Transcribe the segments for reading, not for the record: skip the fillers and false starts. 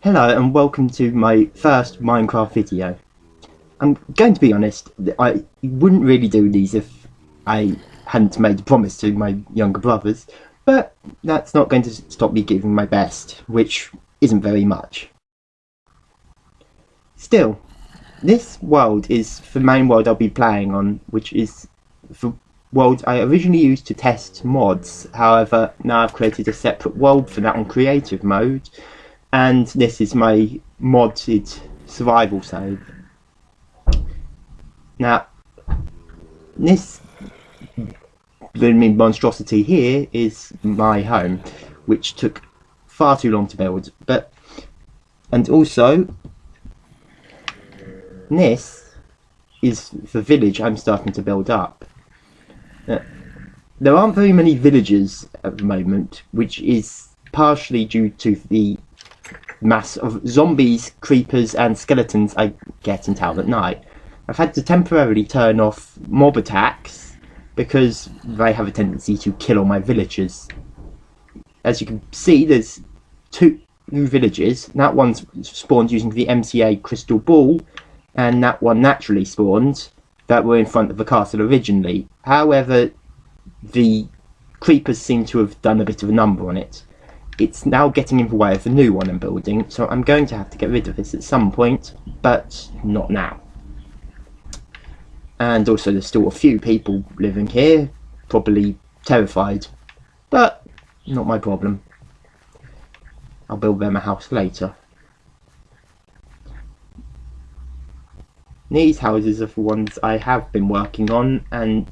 Hello and welcome to my first Minecraft video. I'm going to be honest, I wouldn't really do these if I hadn't made a promise to my younger brothers, but that's not going to stop me giving my best, which isn't very much. Still, this world is the main world I'll be playing on, which is the world I originally used to test mods. However, now I've created a separate world for that on creative mode, and this is my modded survival save. Now, this blooming monstrosity here is my home, which took far too long to build. And also, this is the village I'm starting to build up. There aren't very many villagers at the moment, which is partially due to the mass of zombies, creepers and skeletons I get in town at night. I've had to temporarily turn off mob attacks because they have a tendency to kill all my villagers. As you can see, there's two new villages. That one's spawned using the MCA crystal ball, and that one naturally spawned that were in front of the castle originally. However, the creepers seem to have done a bit of a number on it. It's now getting in the way of the new one I'm building, so I'm going to have to get rid of this at some point, but not now. And also there's still a few people living here, probably terrified, but not my problem. I'll build them a house later. These houses are the ones I have been working on, and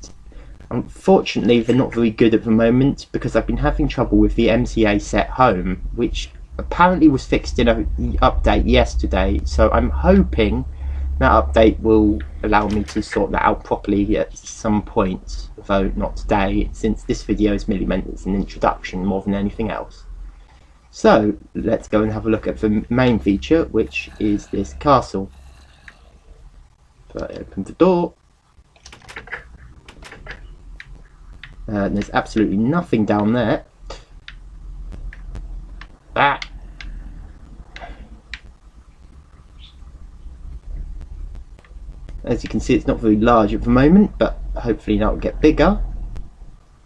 unfortunately they're not very good at the moment because I've been having trouble with the MCA set home, which apparently was fixed in an update yesterday, so I'm hoping that update will allow me to sort that out properly at some point, though not today, since this video is merely meant as an introduction more than anything else. So let's go and have a look at the main feature, which is this castle. So I open the door. There's absolutely nothing down there. As you can see, it's not very large at the moment, but hopefully that will get bigger.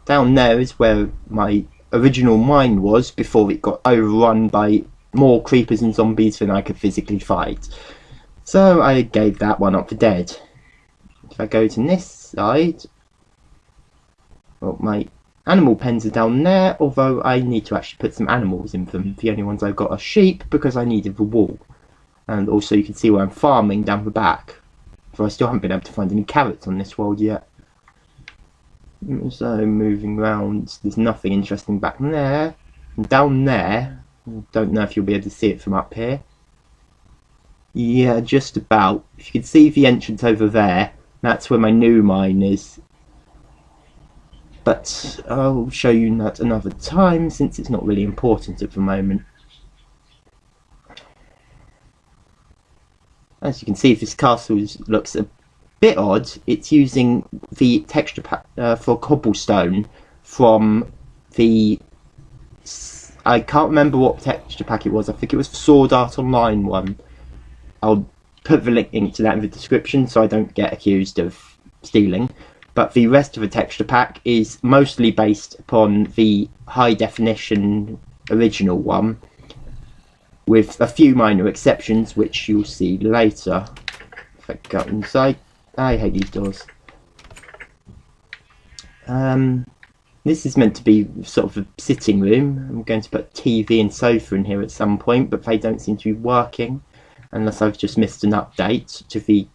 Down there is where my original mine was before it got overrun by more creepers and zombies than I could physically fight. So I gave that one up for dead. If I go to this side, well, my animal pens are down there, although I need to actually put some animals in them. The only ones I've got are sheep because I needed the wool. And also you can see where I'm farming down the back. For I still haven't been able to find any carrots on this world yet. So moving around, there's nothing interesting back there. And down there, I don't know if you'll be able to see it from up here. Yeah, just about. If you can see the entrance over there, that's where my new mine is. But I'll show you that another time since it's not really important at the moment. As you can see, this castle looks a bit odd. It's using the texture pack for cobblestone from the... I can't remember what texture pack it was. I think it was the Sword Art Online one. I'll put the link to that in the description so I don't get accused of stealing. But the rest of the texture pack is mostly based upon the high definition original one, with a few minor exceptions which you'll see later. If I go inside, I hate these doors. This is meant to be sort of a sitting room. I'm going to put TV and sofa in here at some point, but they don't seem to be working unless I've just missed an update to the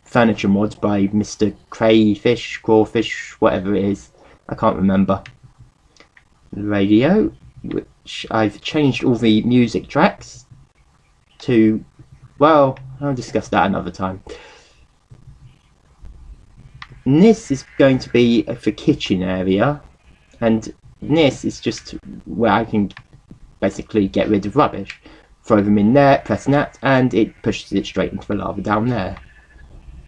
furniture mod by Mr. Crayfish, Crawfish, whatever it is. I can't remember. The radio, which I've changed all the music tracks to, well, I'll discuss that another time. And this is going to be the kitchen area, and this is just where I can basically get rid of rubbish. Throw them in there, press that, and it pushes it straight into the lava down there.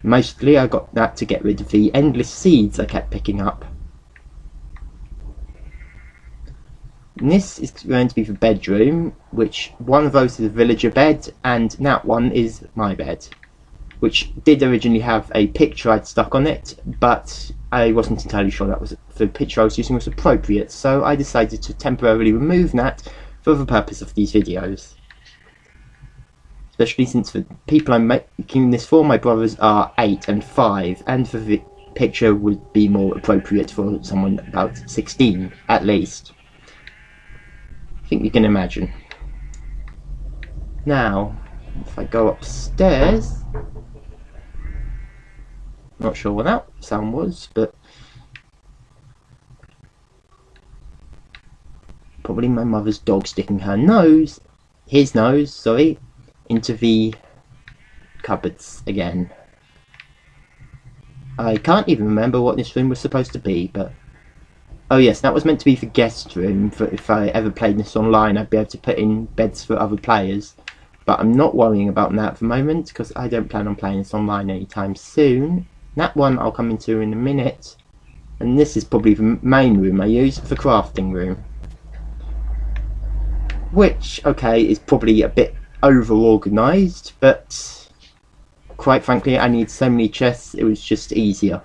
Mostly I got that to get rid of the endless seeds I kept picking up. And this is going to be the bedroom, which one of those is a villager bed, and that one is my bed, which did originally have a picture I'd stuck on it, but I wasn't entirely sure that was the picture I was using was appropriate, so I decided to temporarily remove that for the purpose of these videos. Especially since the people I'm making this for, my brothers, are 8 and 5, and the picture would be more appropriate for someone about 16, at least. I think you can imagine. Now, if I go upstairs, not sure what that sound was, but probably my mother's dog sticking his nose, sorry, into the cupboards again. I can't even remember what this room was supposed to be, but oh yes, that was meant to be the guest room, for if I ever played this online I'd be able to put in beds for other players, but I'm not worrying about that at the moment because I don't plan on playing this online anytime soon. That one I'll come into in a minute, and this is probably the main room I use, the crafting room, which, okay, is probably a bit over organised, but quite frankly I need so many chests it was just easier.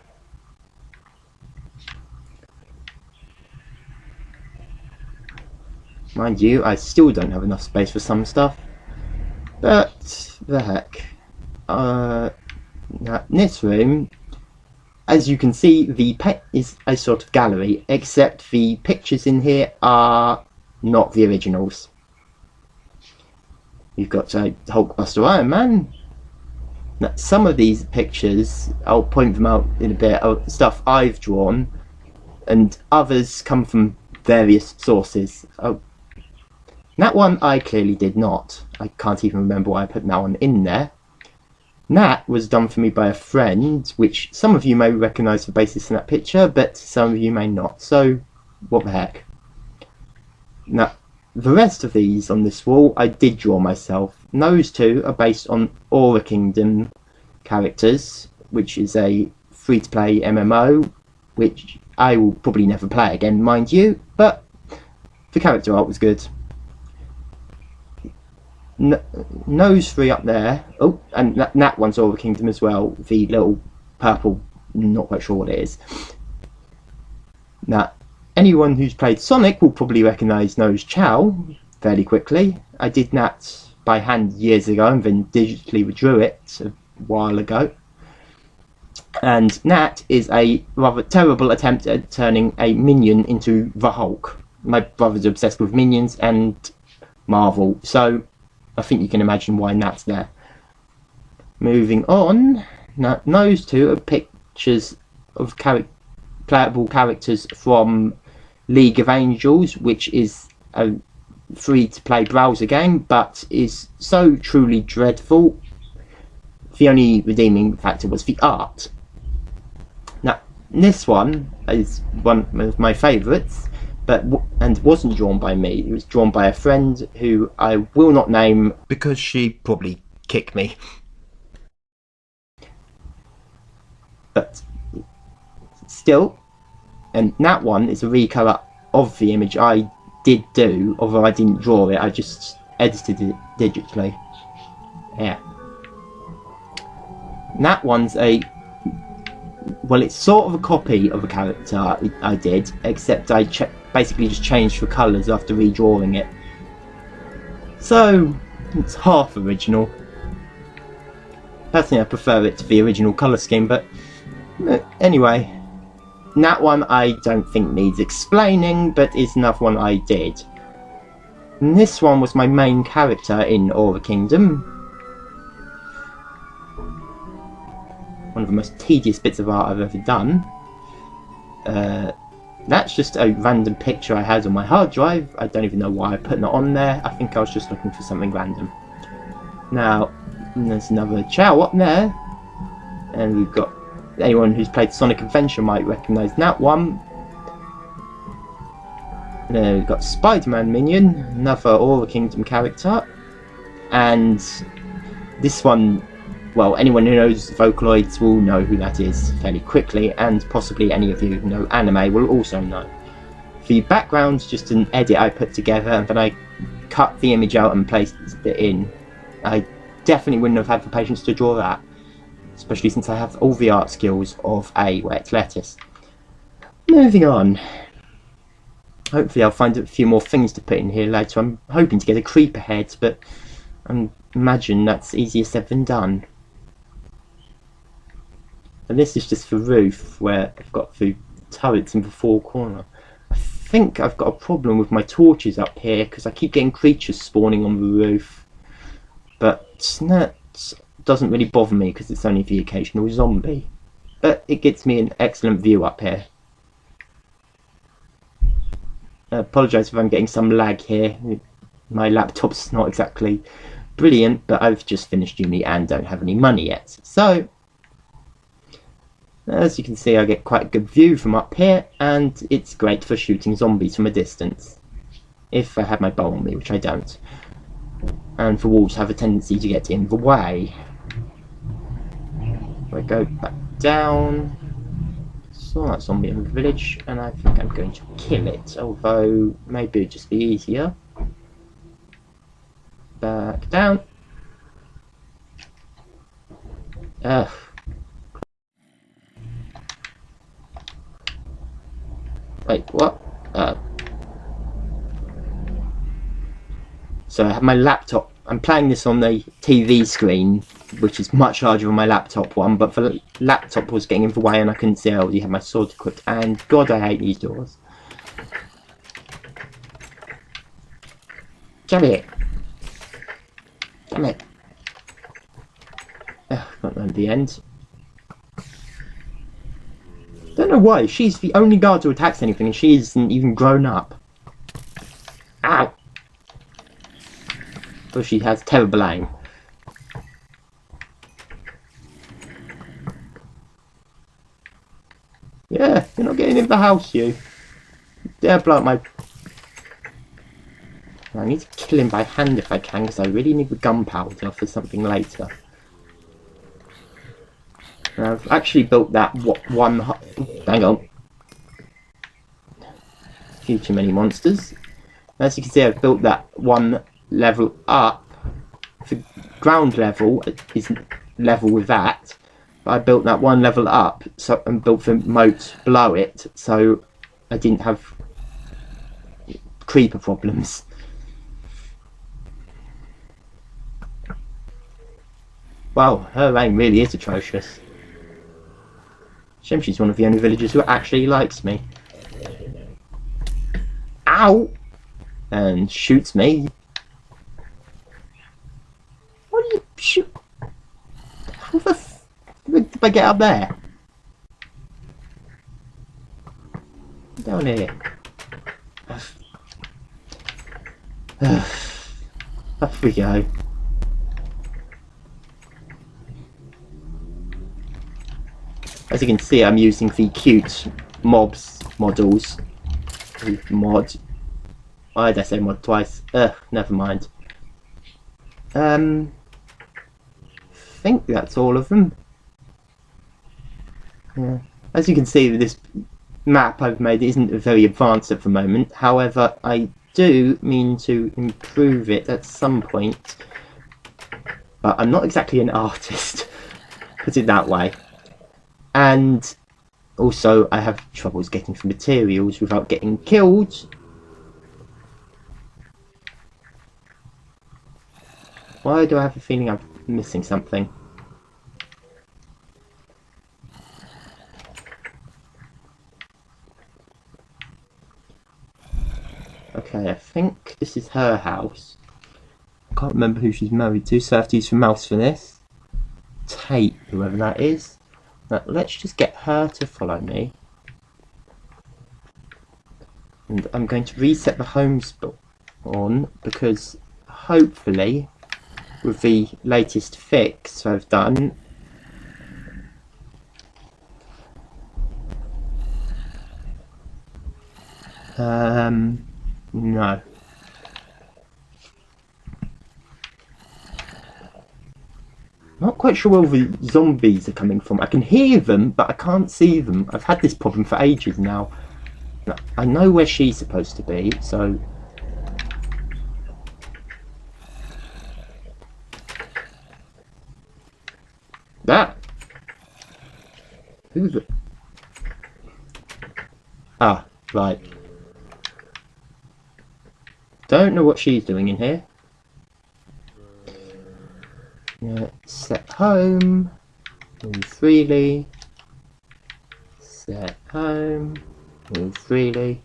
Mind you, I still don't have enough space for some stuff, but the heck. Now, in this room, as you can see, the pet is a sort of gallery, except the pictures in here are not the originals. You've got Hulkbuster Iron Man. Now, some of these pictures, I'll point them out in a bit, are stuff I've drawn, and others come from various sources. That one I clearly did not. I can't even remember why I put that one in there. That was done for me by a friend, which some of you may recognise the basis in that picture, but some of you may not, so what the heck. Now, the rest of these on this wall I did draw myself. And those two are based on Aura Kingdom characters, which is a free-to-play MMO, which I will probably never play again, mind you, but the character art was good. Those three up there, oh, and that one's Aura Kingdom as well, the little purple, not quite sure what it is. Now, anyone who's played Sonic will probably recognise Nose Chow fairly quickly. I did that by hand years ago and then digitally withdrew it a while ago. And that is a rather terrible attempt at turning a minion into the Hulk. My brother's obsessed with minions and Marvel, so I think you can imagine why that's there. Moving on, now those two are pictures of playable characters from League of Angels, which is a free-to-play browser game, but is so truly dreadful. The only redeeming factor was the art. Now, this one is one of my favourites, and wasn't drawn by me. It was drawn by a friend who I will not name because she probably kicked me. But still, and that one is a recolour of the image I did do, although I didn't draw it, I just edited it digitally. Yeah. And that one's well, it's sort of a copy of a character I did, except I basically just changed the colours after redrawing it. So, it's half original. Personally, I prefer it to the original colour scheme, but anyway. That one I don't think needs explaining, but is another one I did. And this one was my main character in Aura Kingdom. One of the most tedious bits of art I've ever done. That's just a random picture I had on my hard drive. I don't even know why I put that on there. I think I was just looking for something random. Now, there's another Chow up there. And we've got... anyone who's played Sonic Adventure might recognise that one. And then we've got Spider-Man minion, another Aura Kingdom character. And this one, well, anyone who knows Vocaloids will know who that is fairly quickly, and possibly any of you who know anime will also know. The background's just an edit I put together, and then I cut the image out and placed it in. I definitely wouldn't have had the patience to draw that, especially since I have all the art skills of a wet lettuce. Moving on. Hopefully I'll find a few more things to put in here later. I'm hoping to get a creeper head, but I imagine that's easier said than done. And this is just the roof, where I've got the turrets in the four corner. I think I've got a problem with my torches up here, because I keep getting creatures spawning on the roof. But that doesn't really bother me, because it's only the occasional zombie. But it gets me an excellent view up here. I apologise if I'm getting some lag here. My laptop's not exactly brilliant, but I've just finished uni and don't have any money yet. So, as you can see, I get quite a good view from up here, and it's great for shooting zombies from a distance. If I had my bow on me, which I don't. And the walls have a tendency to get in the way. I go back down. Saw that zombie in the village, and I think I'm going to kill it, although maybe it'd just be easier. Back down. Ugh. Wait, what? So I have my laptop. I'm playing this on the TV screen, which is much larger than my laptop one, but the laptop was getting in the way and I couldn't see I already had my sword equipped, and God, I hate these doors. Damn it. Damn it. Ugh, got at the end. Don't know why, she's the only guard who attacks anything and she isn't even grown up. Ow! So she has terrible aim. Yeah, you're not getting in the house, you. Dare blow up my... I need to kill him by hand if I can, because I really need the gunpowder for something later. And I've actually built that one... Hang on. A few too many monsters. As you can see, I've built that one level up. The ground level is level with that. But I built that one level up and built the moat below it, so I didn't have creeper problems. Wow, her aim really is atrocious. Shame she's one of the only villagers who actually likes me. Ow! And shoots me. What do you shoot? How the f did I get up there? Down here. Off we go. As you can see, I'm using the cute mobs models. Mod. Why did I say mod twice? Never mind. I think that's all of them. Yeah. As you can see, this map I've made isn't very advanced at the moment. However, I do mean to improve it at some point. But I'm not exactly an artist, put it that way. And also, I have troubles getting the materials without getting killed. Why do I have a feeling I'm missing something? Okay, I think this is her house. I can't remember who she's married to, so I have to use the mouse for this. Tate, whoever that is. Now, let's just get her to follow me. And I'm going to reset the home spawn, because hopefully, with the latest fix I've done, no. Not quite sure where the zombies are coming from. I can hear them, but I can't see them. I've had this problem for ages now. I know where she's supposed to be, so... That! Who's it? Ah, right. Don't know what she's doing in here. Yeah, set home. Move freely. Set home. Move freely.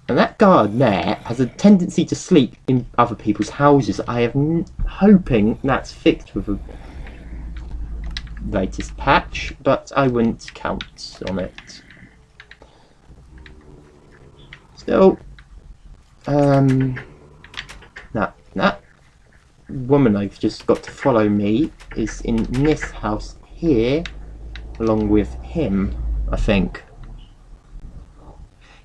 And that guard there has a tendency to sleep in other people's houses. I am hoping that's fixed with the latest patch, but I wouldn't count on it. Still, that woman I've just got to follow me is in this house here, along with him, I think.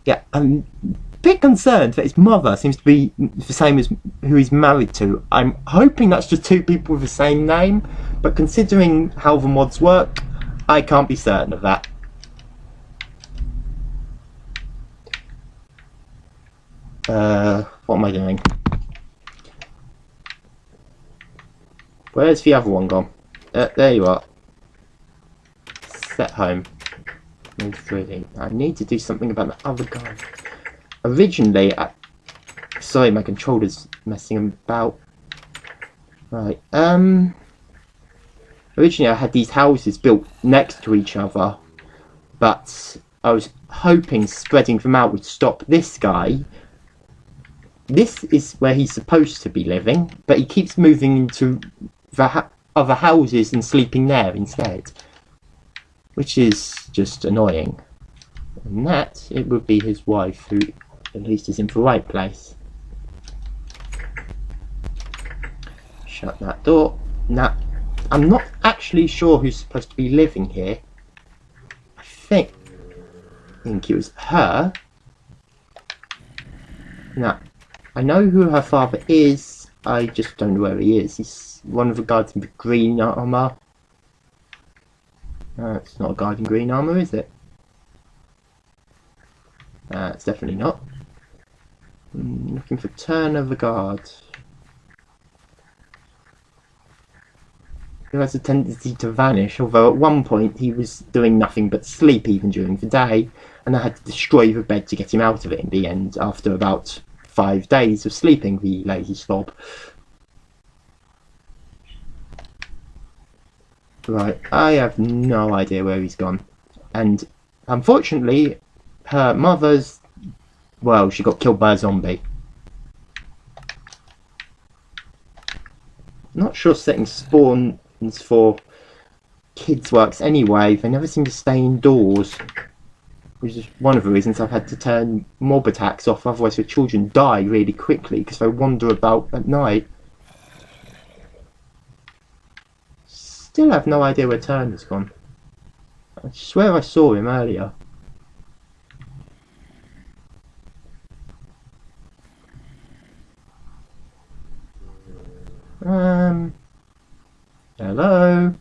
Yeah, I'm a bit concerned that his mother seems to be the same as who he's married to. I'm hoping that's just two people with the same name, but considering how the mods work, I can't be certain of that. What am I doing? Where's the other one gone? There you are. Set home. Move freely. I need to do something about the other guy. Originally, sorry, my controller's messing about. Right. Originally, I had these houses built next to each other, but I was hoping spreading them out would stop this guy. This is where he's supposed to be living, but he keeps moving into the other houses and sleeping there instead, which is just annoying. And that, it would be his wife, who at least is in the right place. Shut that door. Now, I'm not actually sure who's supposed to be living here. I think it was her. Now, I know who her father is, I just don't know where he is. He's one of the guards in the green armour. It's not a guard in green armour, is it? It's definitely not. Looking for Turner the guard. Who has a tendency to vanish, although at one point he was doing nothing but sleep even during the day, and I had to destroy the bed to get him out of it in the end, after about 5 days of sleeping, the lazy slob. Right, I have no idea where he's gone. And unfortunately, her mother's, well, she got killed by a zombie. Not sure setting spawns for kids works anyway. They never seem to stay indoors, which is one of the reasons I've had to turn mob attacks off, otherwise the children die really quickly because they wander about at night. Still have no idea where Turner's gone. I swear I saw him earlier. Hello?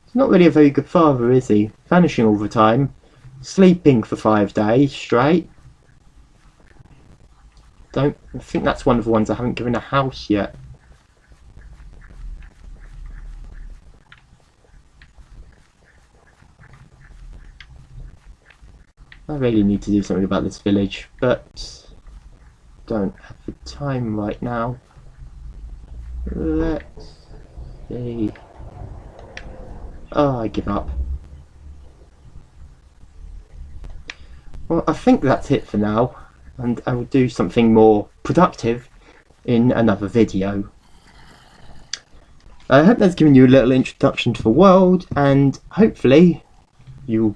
He's not really a very good father, is he? Vanishing all the time. Sleeping for 5 days straight. I think that's one of the ones I haven't given a house yet. I really need to do something about this village, but don't have the time right now. Let's see. Oh, I give up. Well, I think that's it for now, and I will do something more productive in another video. I hope that's given you a little introduction to the world, and hopefully you'll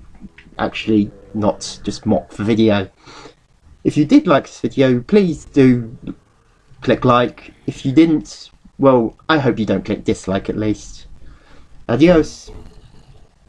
actually not just mock the video. If you did like this video, please do click like. If you didn't, well, I hope you don't click dislike at least. Adios.